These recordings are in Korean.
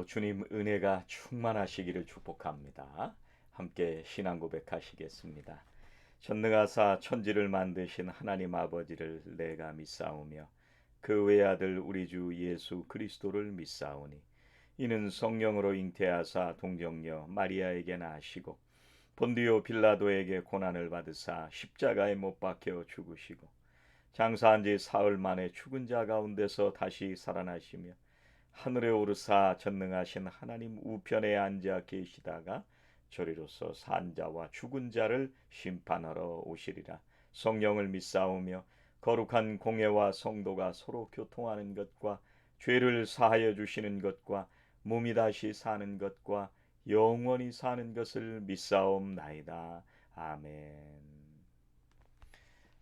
오늘도 주님 은혜가 충만하시기를 축복합니다. 함께 신앙 고백하시겠습니다. 전능하사 천지를 만드신 하나님 아버지를 내가 믿사오며 그 외아들 우리 주 예수 그리스도를 믿사오니 이는 성령으로 잉태하사 동정녀 마리아에게 나시고 본디오 빌라도에게 고난을 받으사 십자가에 못 박혀 죽으시고 장사한 지 사흘 만에 죽은 자 가운데서 다시 살아나시며 하늘에 오르사 전능하신 하나님 우편에 앉아 계시다가 저리로서 산자와 죽은 자를 심판하러 오시리라. 성령을 믿사오며 거룩한 공회와 성도가 서로 교통하는 것과 죄를 사하여 주시는 것과 몸이 다시 사는 것과 영원히 사는 것을 믿사옵나이다. 아멘.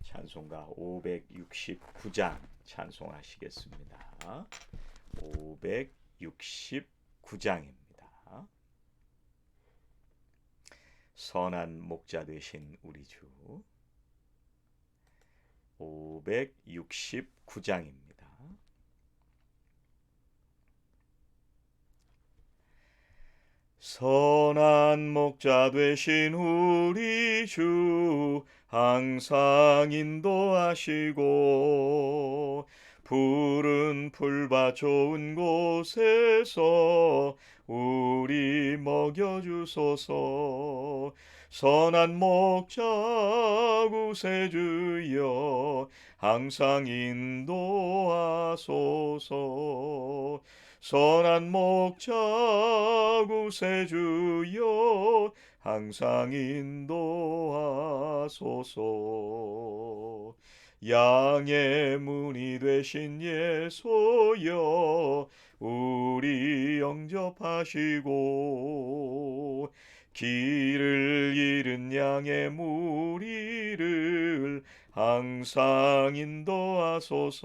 찬송가 569장 찬송하시겠습니다. 569장입니다. 선한 목자 되신 우리 주 569장입니다. 선한 목자 되신 우리 주 항상 인도하시고 푸른 풀밭 좋은 곳에서 우리 먹여주소서. 선한 목자 구세주여 항상 인도하소서. 선한 목자 구세주여 항상 인도하소서. 양의 문이 되신 예수여 우리 영접하시고 길을 잃은 양의 무리를 항상 인도하소서.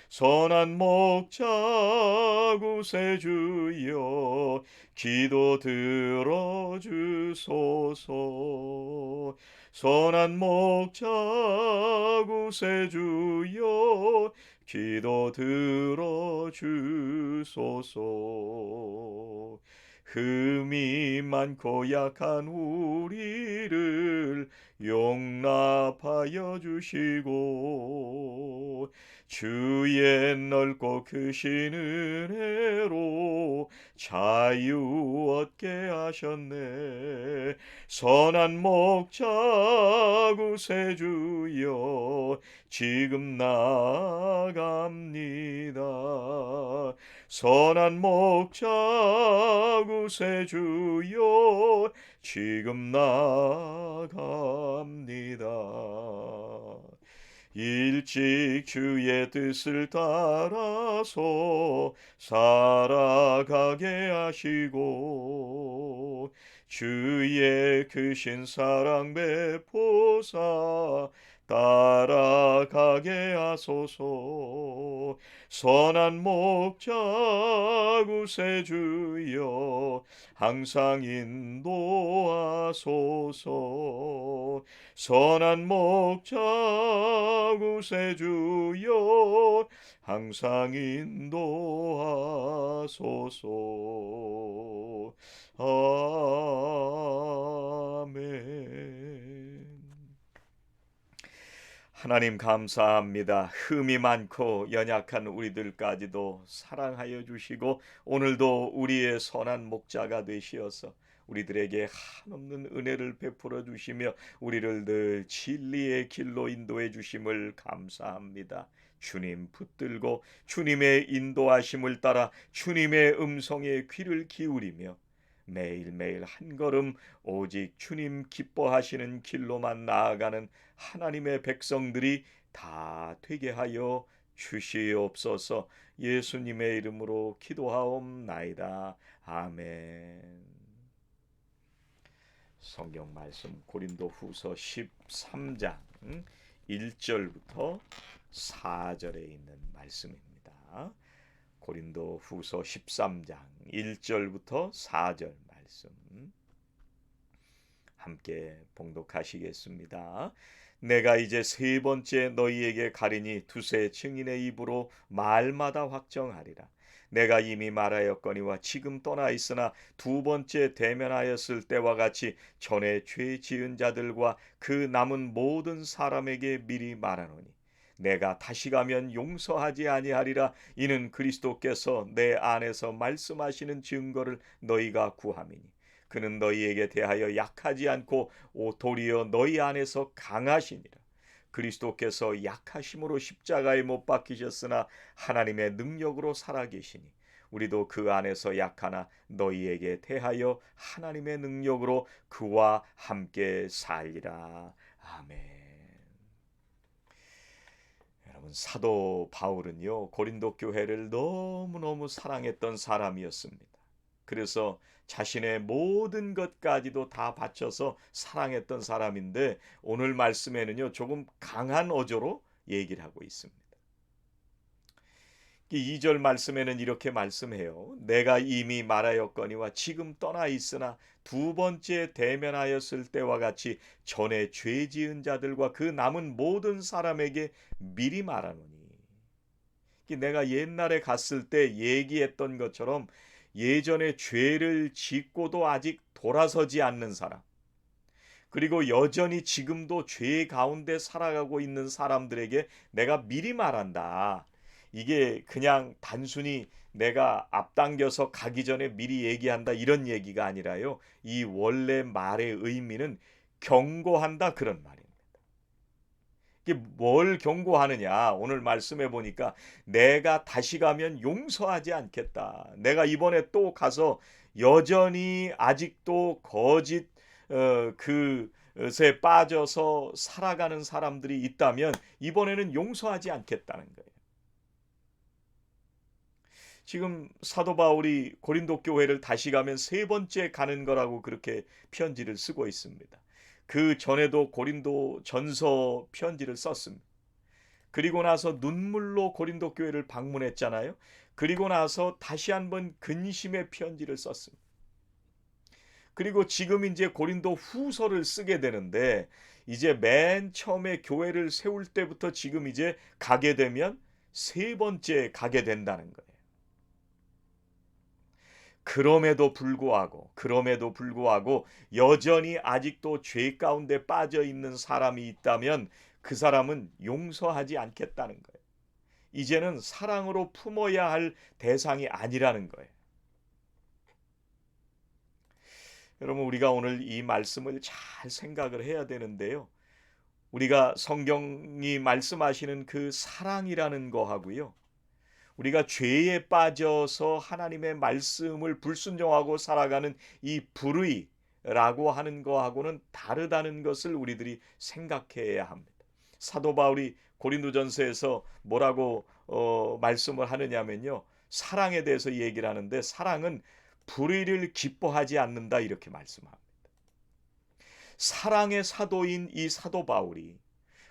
선한 목자 구세주여 기도 들어주소서. 선한 목자 구세주여 기도 들어주소서. 흠이 많고 약한 우리를 용납하여 주시고 주의 넓고 크신 은혜로 자유 얻게 하셨네. 선한 목자 구세주여 지금 나아갑니다. 선한 목자 구세주여 지금 나아갑니다. 일찍 주의 뜻을 따라서 살아가게 하시고 주의 크신 사랑 베푸사 따라가게 하소서. 선한 목자 구세주여 항상 인도하소서. 선한 목자 구세주여 항상 인도하소서. 아멘. 하나님 감사합니다. 흠이 많고 연약한 우리들까지도 사랑하여 주시고 오늘도 우리의 선한 목자가 되시어서 우리들에게 한없는 은혜를 베풀어 주시며 우리를 늘 진리의 길로 인도해 주심을 감사합니다. 주님 붙들고 주님의 인도하심을 따라 주님의 음성에 귀를 기울이며 매일매일 한 걸음 오직 주님 기뻐하시는 길로만 나아가는 하나님의 백성들이 다 되게 하여 주시옵소서. 예수님의 이름으로 기도하옵나이다. 아멘. 성경 말씀 고린도후서 13장 1절부터 4절에 있는 말씀입니다. 고린도후서 13장 1절부터 4절 말씀 함께 봉독하시겠습니다. 내가 이제 세 번째 너희에게 가리니 두세 증인의 입으로 말마다 확정하리라. 내가 이미 말하였거니와 지금 떠나 있으나 두 번째 대면하였을 때와 같이 전에 죄 지은 자들과 그 남은 모든 사람에게 미리 말하노니 내가 다시 가면 용서하지 아니하리라. 이는 그리스도께서 내 안에서 말씀하시는 증거를 너희가 구함이니 그는 너희에게 대하여 약하지 않고 도리어 너희 안에서 강하시니라. 그리스도께서 약하심으로 십자가에 못 박히셨으나 하나님의 능력으로 살아계시니 우리도 그 안에서 약하나 너희에게 대하여 하나님의 능력으로 그와 함께 살리라. 아멘. 여러분, 사도 바울은요 고린도 교회를 너무너무 사랑했던 사람이었습니다. 그래서 자신의 모든 것까지도 다 바쳐서 사랑했던 사람인데 오늘 말씀에는요 조금 강한 어조로 얘기를 하고 있습니다. 2절 말씀에는 이렇게 말씀해요. 내가 이미 말하였거니와 지금 떠나 있으나 두 번째 대면하였을 때와 같이 전에 죄 지은 자들과 그 남은 모든 사람에게 미리 말하노니. 내가 옛날에 갔을 때 얘기했던 것처럼 예전에 죄를 짓고도 아직 돌아서지 않는 사람, 그리고 여전히 지금도 죄 가운데 살아가고 있는 사람들에게 내가 미리 말한다. 이게 그냥 단순히 내가 앞당겨서 가기 전에 미리 얘기한다 이런 얘기가 아니라요. 이 원래 말의 의미는 경고한다 그런 말입니다. 이게 뭘 경고하느냐? 오늘 말씀해 보니까 내가 다시 가면 용서하지 않겠다. 내가 이번에 또 가서 여전히 아직도 거짓 그것에 빠져서 살아가는 사람들이 있다면 이번에는 용서하지 않겠다는 거예요. 지금 사도 바울이 고린도 교회를 다시 가면 세 번째 가는 거라고 그렇게 편지를 쓰고 있습니다. 그 전에도 고린도 전서 편지를 썼습니다. 그리고 나서 눈물로 고린도 교회를 방문했잖아요. 그리고 나서 다시 한번 근심의 편지를 썼습니다. 그리고 지금 이제 고린도 후서를 쓰게 되는데 이제 맨 처음에 교회를 세울 때부터 지금 이제 가게 되면 세 번째 가게 된다는 거예요. 그럼에도 불구하고 여전히 아직도 죄 가운데 빠져 있는 사람이 있다면 그 사람은 용서하지 않겠다는 거예요. 이제는 사랑으로 품어야 할 대상이 아니라는 거예요. 여러분, 우리가 오늘 이 말씀을 잘 생각을 해야 되는데요. 우리가 성경이 말씀하시는 그 사랑이라는 거하고요. 우리가 죄에 빠져서 하나님의 말씀을 불순종하고 살아가는 이 불의라고 하는 거하고는 다르다는 것을 우리들이 생각해야 합니다. 사도 바울이 고린도전서에서 뭐라고 말씀을 하느냐면요. 사랑에 대해서 얘기를 하는데 사랑은 불의를 기뻐하지 않는다 이렇게 말씀합니다. 사랑의 사도인 이 사도 바울이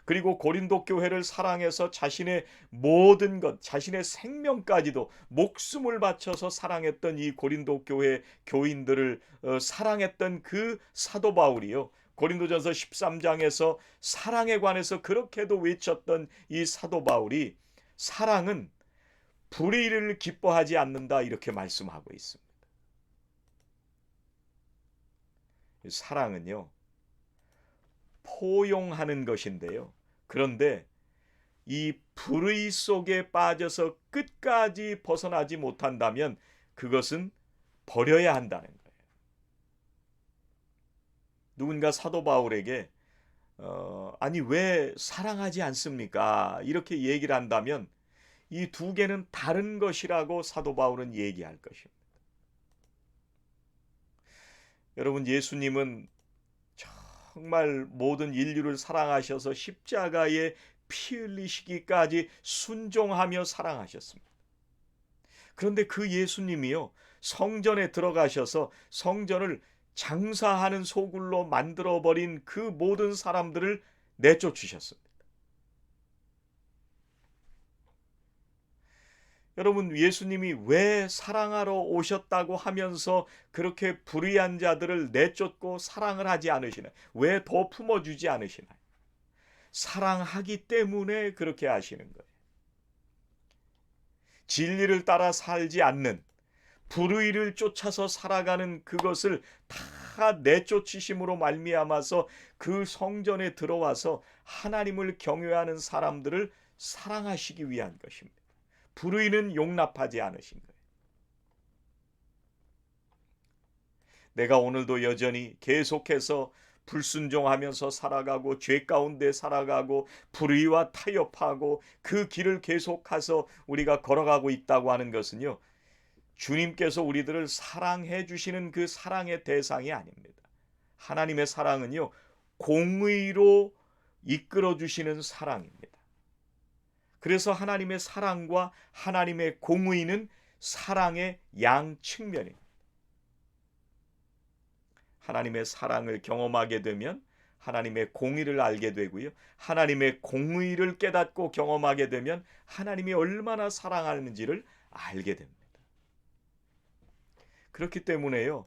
그리고 고린도 교회를 사랑해서 자신의 모든 것, 자신의 생명까지도 목숨을 바쳐서 사랑했던 이 고린도 교회 교인들을 사랑했던 그 사도 바울이요. 고린도전서 13장에서 사랑에 관해서 그렇게도 외쳤던 이 사도 바울이 사랑은 불의를 기뻐하지 않는다 이렇게 말씀하고 있습니다. 사랑은요. 포용하는 것인데요. 그런데 이 불의 속에 빠져서 끝까지 벗어나지 못한다면 그것은 버려야 한다는 거예요. 누군가 사도 바울에게 아니 왜 사랑하지 않습니까? 이렇게 얘기를 한다면 이 두 개는 다른 것이라고 사도 바울은 얘기할 것입니다. 여러분, 예수님은 정말 모든 인류를 사랑하셔서 십자가에 피 흘리시기까지 순종하며 사랑하셨습니다. 그런데 그 예수님이요, 성전에 들어가셔서 성전을 장사하는 소굴로 만들어버린 그 모든 사람들을 내쫓으셨습니다. 여러분, 예수님이 왜 사랑하러 오셨다고 하면서 그렇게 불의한 자들을 내쫓고 사랑을 하지 않으시나요? 왜 더 품어주지 않으시나요? 사랑하기 때문에 그렇게 하시는 거예요. 진리를 따라 살지 않는, 불의를 쫓아서 살아가는 그것을 다 내쫓으심으로 말미암아서 그 성전에 들어와서 하나님을 경외하는 사람들을 사랑하시기 위한 것입니다. 불의는 용납하지 않으신 거예요. 내가 오늘도 여전히 계속해서 불순종하면서 살아가고 죄 가운데 살아가고 불의와 타협하고 그 길을 계속해서 우리가 걸어가고 있다고 하는 것은요, 주님께서 우리들을 사랑해 주시는 그 사랑의 대상이 아닙니다. 하나님의 사랑은요, 공의로 이끌어 주시는 사랑입니다. 그래서 하나님의 사랑과 하나님의 공의는 사랑의 양 측면입니다. 하나님의 사랑을 경험하게 되면 하나님의 공의를 알게 되고요, 하나님의 공의를 깨닫고 경험하게 되면 하나님이 얼마나 사랑하는지를 알게 됩니다. 그렇기 때문에요,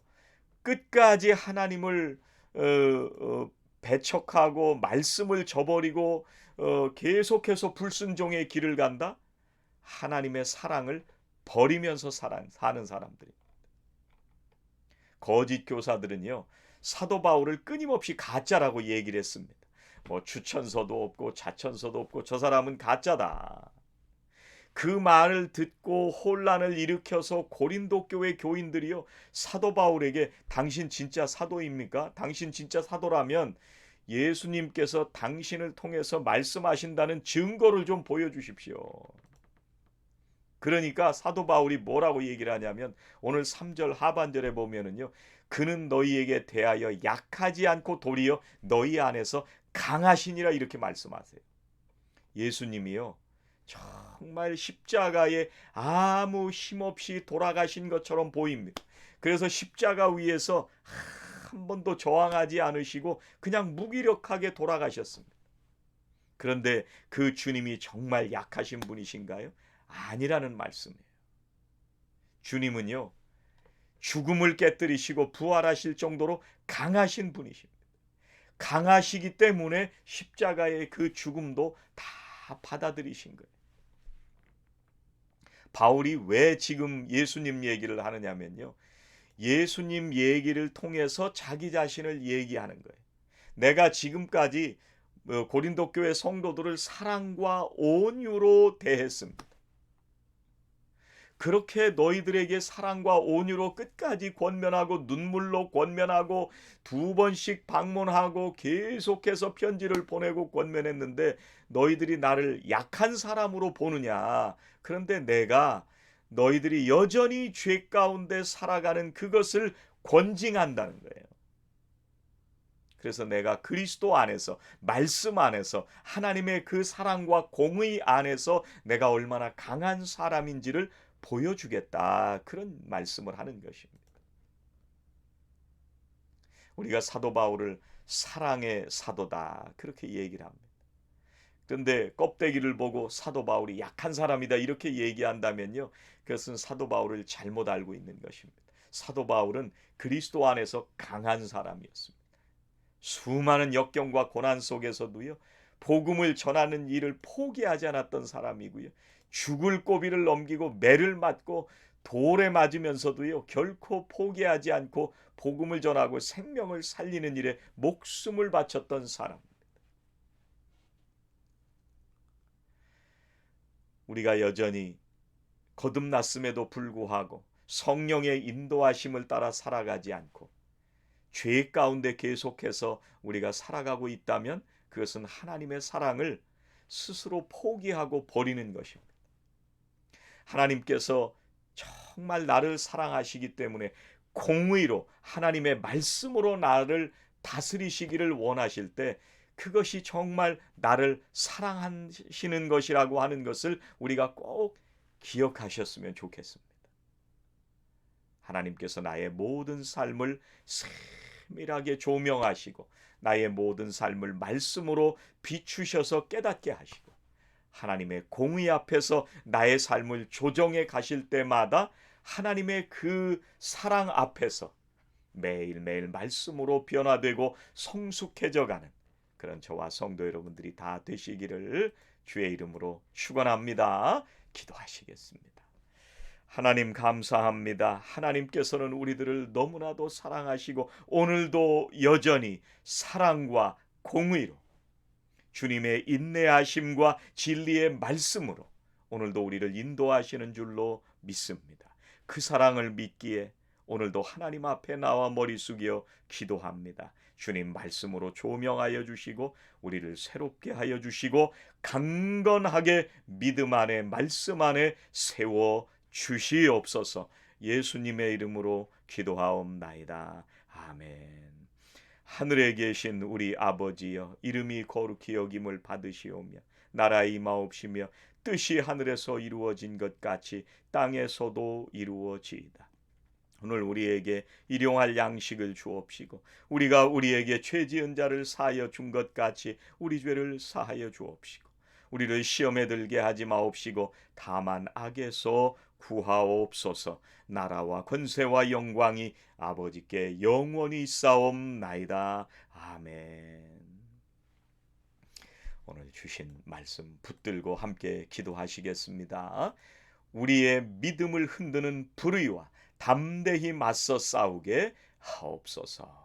끝까지 하나님을 배척하고 말씀을 저버리고 계속해서 불순종의 길을 간다? 하나님의 사랑을 버리면서 사는 사람들입니다. 거짓 교사들은요, 사도 바울을 끊임없이 가짜라고 얘기를 했습니다. 뭐 주천서도 없고 자천서도 없고 저 사람은 가짜다. 그 말을 듣고 혼란을 일으켜서 고린도 교회 교인들이요, 사도 바울에게 당신 진짜 사도입니까? 당신 진짜 사도라면 예수님께서 당신을 통해서 말씀하신다는 증거를 좀 보여주십시오. 그러니까 사도 바울이 뭐라고 얘기를 하냐면 오늘 3절 하반절에 보면은요, 그는 너희에게 대하여 약하지 않고 도리어 너희 안에서 강하시니라 이렇게 말씀하세요. 예수님이요, 정말 십자가에 아무 힘없이 돌아가신 것처럼 보입니다. 그래서 십자가 위에서 한 번도 저항하지 않으시고 그냥 무기력하게 돌아가셨습니다. 그런데 그 주님이 정말 약하신 분이신가요? 아니라는 말씀이에요. 주님은요, 죽음을 깨뜨리시고 부활하실 정도로 강하신 분이십니다. 강하시기 때문에 십자가의 그 죽음도 다 받아들이신 거예요. 바울이 왜 지금 예수님 얘기를 하느냐면요, 예수님 얘기를 통해서 자기 자신을 얘기하는 거예요. 내가 지금까지 고린도 교회 성도들을 사랑과 온유로 대했습니다. 그렇게 너희들에게 사랑과 온유로 끝까지 권면하고 눈물로 권면하고 2번씩 방문하고 계속해서 편지를 보내고 권면했는데 너희들이 나를 약한 사람으로 보느냐. 그런데 내가 너희들이 여전히 죄 가운데 살아가는 그것을 권징한다는 거예요. 그래서 내가 그리스도 안에서, 말씀 안에서, 하나님의 그 사랑과 공의 안에서 내가 얼마나 강한 사람인지를 보여주겠다, 그런 말씀을 하는 것입니다. 우리가 사도 바울을 사랑의 사도다 그렇게 얘기를 합니다. 그런데 껍데기를 보고 사도 바울이 약한 사람이다 이렇게 얘기한다면요, 그것은 사도 바울을 잘못 알고 있는 것입니다. 사도 바울은 그리스도 안에서 강한 사람이었습니다. 수많은 역경과 고난 속에서도요, 복음을 전하는 일을 포기하지 않았던 사람이고요, 죽을 고비를 넘기고 매를 맞고 돌에 맞으면서도요, 결코 포기하지 않고 복음을 전하고 생명을 살리는 일에 목숨을 바쳤던 사람. 우리가 여전히 거듭났음에도 불구하고 성령의 인도하심을 따라 살아가지 않고 죄 가운데 계속해서 우리가 살아가고 있다면 그것은 하나님의 사랑을 스스로 포기하고 버리는 것입니다. 하나님께서 정말 나를 사랑하시기 때문에 공의로 하나님의 말씀으로 나를 다스리시기를 원하실 때 그것이 정말 나를 사랑하시는 것이라고 하는 것을 우리가 꼭 기억하셨으면 좋겠습니다. 하나님께서 나의 모든 삶을 세밀하게 조명하시고 나의 모든 삶을 말씀으로 비추셔서 깨닫게 하시고 하나님의 공의 앞에서 나의 삶을 조정해 가실 때마다 하나님의 그 사랑 앞에서 매일매일 말씀으로 변화되고 성숙해져 가는 그런 저와 성도 여러분들이 다 되시기를 주의 이름으로 축원합니다. 기도하시겠습니다. 하나님 감사합니다. 하나님께서는 우리들을 너무나도 사랑하시고 오늘도 여전히 사랑과 공의로 주님의 인내하심과 진리의 말씀으로 오늘도 우리를 인도하시는 줄로 믿습니다. 그 사랑을 믿기에 오늘도 하나님 앞에 나와 머리 숙여 기도합니다. 주님 말씀으로 조명하여 주시고 우리를 새롭게 하여 주시고 강건하게 믿음 안에 말씀 안에 세워 주시옵소서. 예수님의 이름으로 기도하옵나이다. 아멘. 하늘에 계신 우리 아버지여, 이름이 거룩히 여김을 받으시오며 나라 임하옵시며 뜻이 하늘에서 이루어진 것 같이 땅에서도 이루어지이다. 오늘 우리에게 일용할 양식을 주옵시고 우리가 우리에게 죄 지은 자를 사하여 준 것 같이 우리 죄를 사하여 주옵시고 우리를 시험에 들게 하지 마옵시고 다만 악에서 구하옵소서. 나라와 권세와 영광이 아버지께 영원히 있사옵나이다. 아멘. 오늘 주신 말씀 붙들고 함께 기도하시겠습니다. 우리의 믿음을 흔드는 불의와 담대히 맞서 싸우게 하옵소서.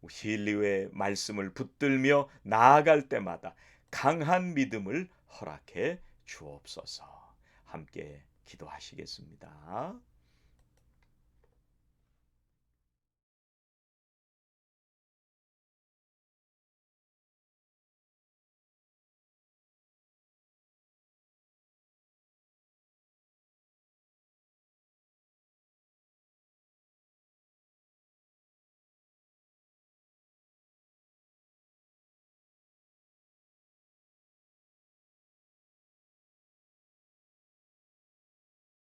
진리의 말씀을 붙들며 나아갈 때마다 강한 믿음을 허락해 주옵소서. 함께 기도하시겠습니다.